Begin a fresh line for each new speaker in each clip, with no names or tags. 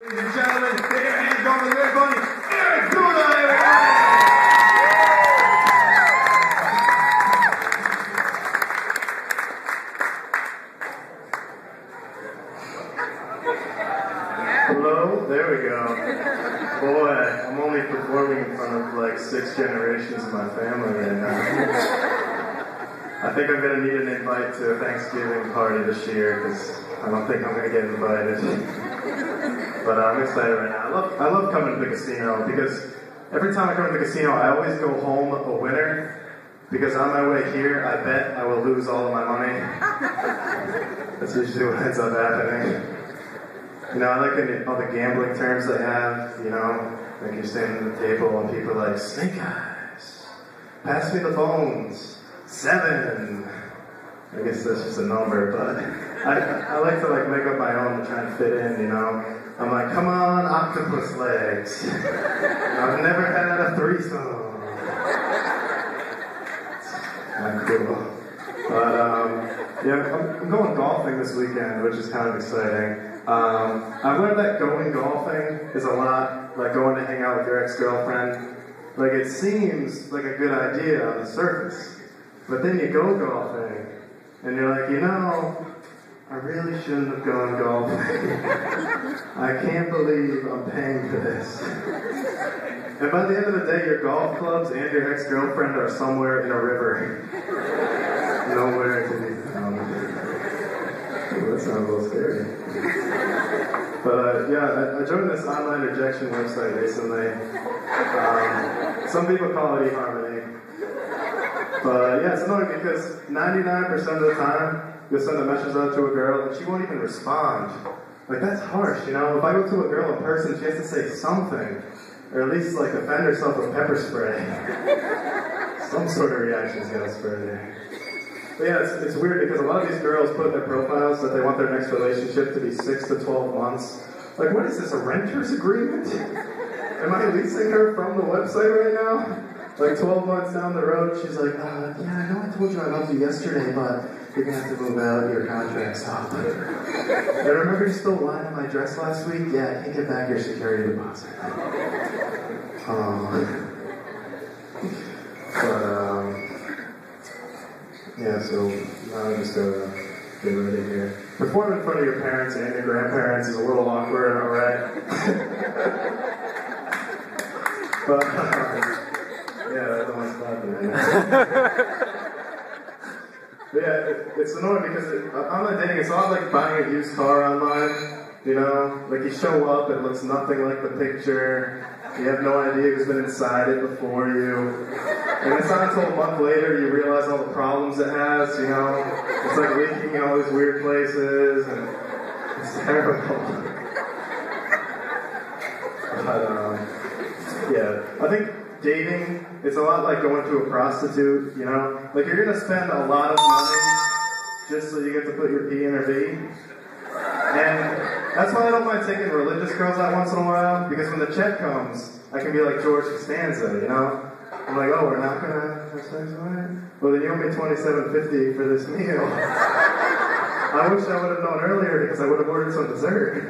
Ladies and gentlemen, get your hands on the lid bunny, Erik Duda, everybody! Hello? There we go. Boy, I'm only performing in front of like 6 generations of my family right now. I think I'm going to need an invite to a Thanksgiving party this year because I don't think I'm going to get invited. But I'm excited right now. I love coming to the casino because every time I come to the casino, I always go home a winner because on my way here, I bet I will lose all of my money. That's usually what ends up happening. You know, I like all the gambling terms they have, you know, like you're standing at the table and people are like, snake eyes, pass me the phones, 7. I guess that's just a number, but I like to like make up my own to try and fit in, you know. I'm like, come on, octopus legs. I've never had a threesome. Not cool. But, yeah, I'm going golfing this weekend, which is kind of exciting. I've learned that going golfing is a lot like going to hang out with your ex-girlfriend. Like, it seems like a good idea on the surface, but then you go golfing, and you're like, you know, I really shouldn't have gone golfing. I can't believe I'm paying for this. And by the end of the day, your golf clubs and your ex-girlfriend are somewhere in a river. Nowhere to be found. Ooh, that sounds a little scary. But yeah, I joined this online rejection website recently. Some people call it eHarmony. But yeah, it's annoying because 99% of the time, you'll send a message out to a girl and she won't even respond. Like, that's harsh, you know? If I go to a girl in person, she has to say something. Or at least, like, defend herself with pepper spray. Some sort of reaction's gotta spur there. But yeah, it's weird because a lot of these girls put in their profiles that they want their next relationship to be 6 to 12 months. Like, what is this, a renter's agreement? Am I leasing her from the website right now? Like 12 months down the road, she's like, yeah, I know I told you I loved you yesterday, but you're gonna have to move out, your contract's up. I remember you stole wine in my dress last week? Yeah, I can't get back your security deposit. Yeah, so now I just gotta get ready here. Performing in front of your parents and your grandparents is a little awkward, alright? But, yeah, that's my spot there. But yeah, it's annoying because online dating, it's not like buying a used car online, you know? Like, you show up, it looks nothing like the picture. You have no idea who's been inside it before you. And it's not until a month later you realize all the problems it has, you know? It's like leaking in all these weird places, and it's terrible. But, yeah, I think dating is a lot like going to a prostitute, you know? Like, you're gonna spend a lot of money just so you get to put your P in her V. And that's why I don't mind taking religious girls out once in a while, because when the check comes, I can be like George Costanza, you know? I'm like, oh, we're not gonna have sex tonight? Well, then you owe me $27.50 for this meal. I wish I would have known earlier because I would have ordered some dessert.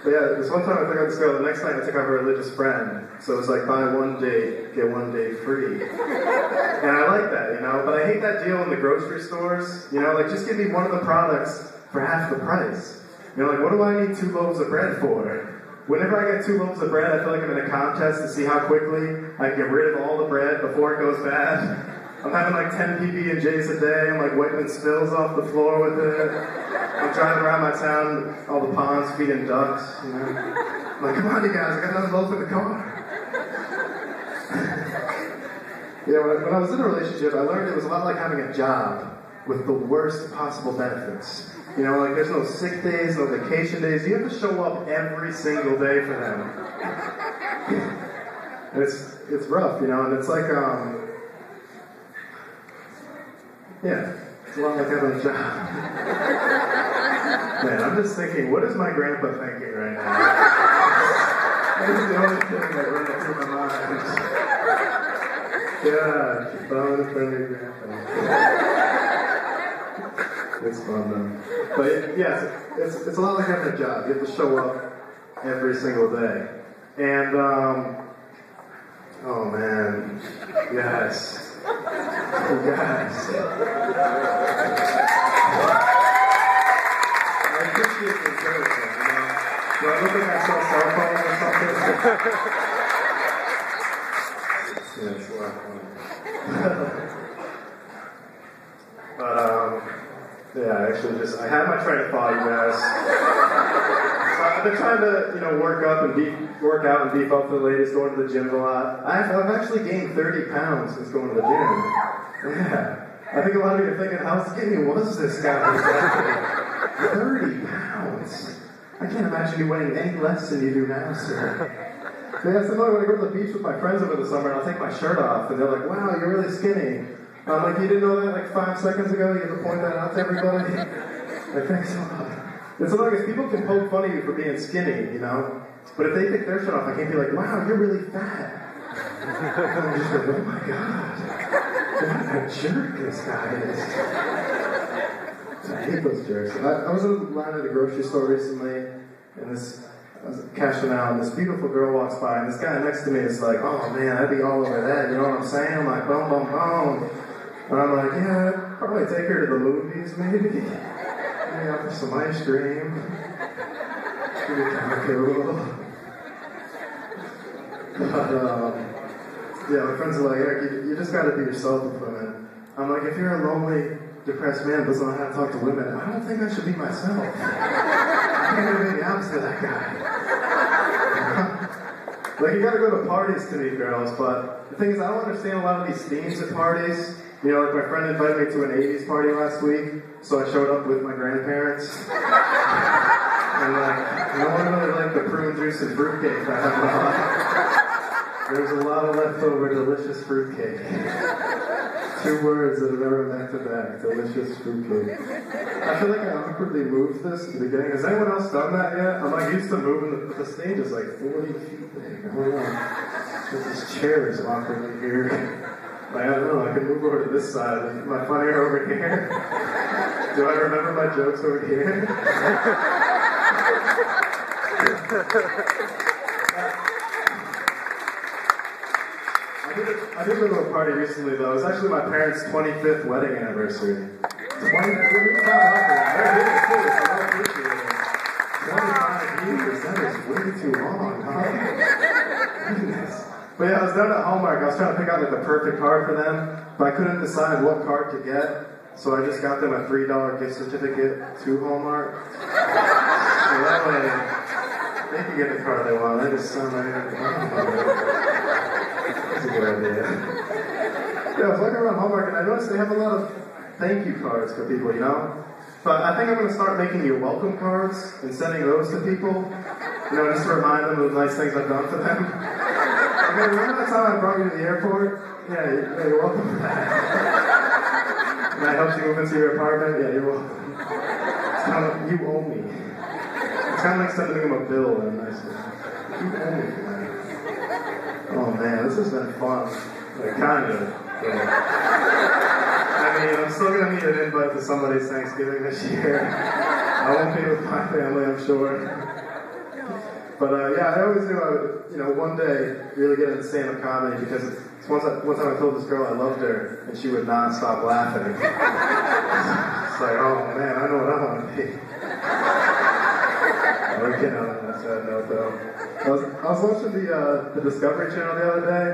But yeah, this one time I took out this girl, the next night I took out her religious friend. So it was like, buy one date, get one day free. And I like that, you know? But I hate that deal in the grocery stores. You know, like, just give me one of the products for half the price. You know, like, what do I need 2 loaves of bread for? Whenever I get 2 loaves of bread, I feel like I'm in a contest to see how quickly I can get rid of all the bread before it goes bad. I'm having like 10 PB&Js a day. I'm like wiping spills off the floor with it. I'm driving around my town, all the ponds, feeding ducks, you know. I'm like, come on, you guys, I got another loaf in the car. Yeah, when I was in a relationship, I learned it was a lot like having a job with the worst possible benefits. You know, like, there's no sick days, no vacation days. You have to show up every single day for them. And it's rough, you know, and it's like, yeah, it's a lot like having a job. Man, I'm just thinking, what is my grandpa thinking right now? That's the only thing that ran through my mind. God, bone-friendly grandpa. It's fun though. But yes, it's a lot like having a job. You have to show up every single day. And, oh man, yes. Yes. I appreciate the encouragement, you know. Do I look like I sell cell phones or something? Yeah, it's a lot of fun. But, yeah, actually I had my train of thought, you guys. So I've been trying to, work out and beef up the ladies, going to the gym a lot. I've actually gained 30 pounds since going to the gym. Yeah. I think a lot of you are thinking, how skinny was this guy? 30 pounds. I can't imagine you weighing any less than you do now, sir. So yeah, sometimes when I go to the beach with my friends over the summer, I'll take my shirt off, and they're like, wow, you're really skinny. I'm like, you didn't know that like 5 seconds ago? You ever point that out to everybody? Like, thanks a lot. It's so because people can poke fun at you for being skinny, But if they take their shirt off, I can't be like, wow, you're really fat. And I'm just like, oh my god. What a jerk this guy is. I hate those jerks. I was in line at a grocery store recently, and I was cashing out, and this beautiful girl walks by, and this guy next to me is like, oh man, I'd be all over that, you know what I'm saying? I'm like, boom, boom, boom. And I'm like, yeah, I'd probably take her to the movies, maybe. Yeah, for some ice cream. Maybe kind of cool. But, yeah, my friends are like, Eric, you just gotta be yourself with women. I'm like, if you're a lonely, depressed man who doesn't know how to talk to women, I don't think I should be myself. I think I'm the opposite of that guy. Like, you gotta go to parties to meet girls, but the thing is, I don't understand a lot of these themes at parties. Like my friend invited me to an 80s party last week, so I showed up with my grandparents. And no one really liked the prune juice and fruitcake I had brought. There's a lot of leftover delicious fruitcake. 2 words that have never back to back. Delicious fruitcake. I feel like I awkwardly moved this at the beginning. Has anyone else done that yet? I'm used to moving, but the stage is like 40 feet big. I don't know. This chair is awkwardly here. I don't know, I can move over to this side. Am I funnier over here? Do I remember my jokes over here? I did go to a party recently, though. It was actually my parents' 25th wedding anniversary. 25 years, that is way too long, huh? Goodness. But yeah, I was down at Hallmark. I was trying to pick out the perfect card for them, but I couldn't decide what card to get, so I just got them a $3 gift certificate to Hallmark. So that way, they can get the card they want. They just sound like that's a good idea. Yeah, I was looking around Hallmark, and I noticed they have a lot of thank you cards for people, But I think I'm going to start making you welcome cards and sending those to people, just to remind them of the nice things I've done for them. Okay, remember that time I brought you to the airport? Yeah, you're welcome for that. And I helped you move into your apartment? Yeah, you're welcome. It's kind of, you owe me. It's kind of like sending them a bill in a nice way. You owe me for that. Oh man, this has been fun. Kind of. I'm still going to need an invite to somebody's Thanksgiving this year. I won't be with my family, I'm sure. But yeah, I always knew I would, one day really get into stand-up comedy because one time I told this girl I loved her and she would not stop laughing. It's like, oh man, I know what I want to be. We're getting on that sad note though. I was watching the Discovery Channel the other day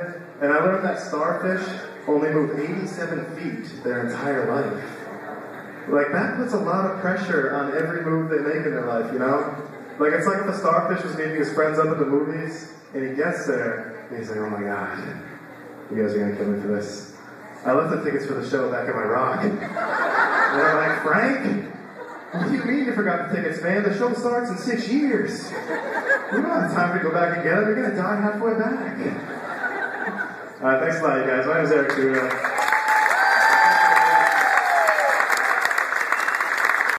and I learned that starfish only move 87 feet their entire life. That puts a lot of pressure on every move they make in their life, it's like if a starfish was meeting his friends up at the movies, and he gets there, and he's like, oh my god, you guys are going to kill me for this. I left the tickets for the show back at my rock. And they're like, Frank? What do you mean you forgot the tickets, man? The show starts in 6 years. We don't have time to go back and get them. You're going to die halfway back. Alright, thanks a lot, you guys. My name is Erik Duda.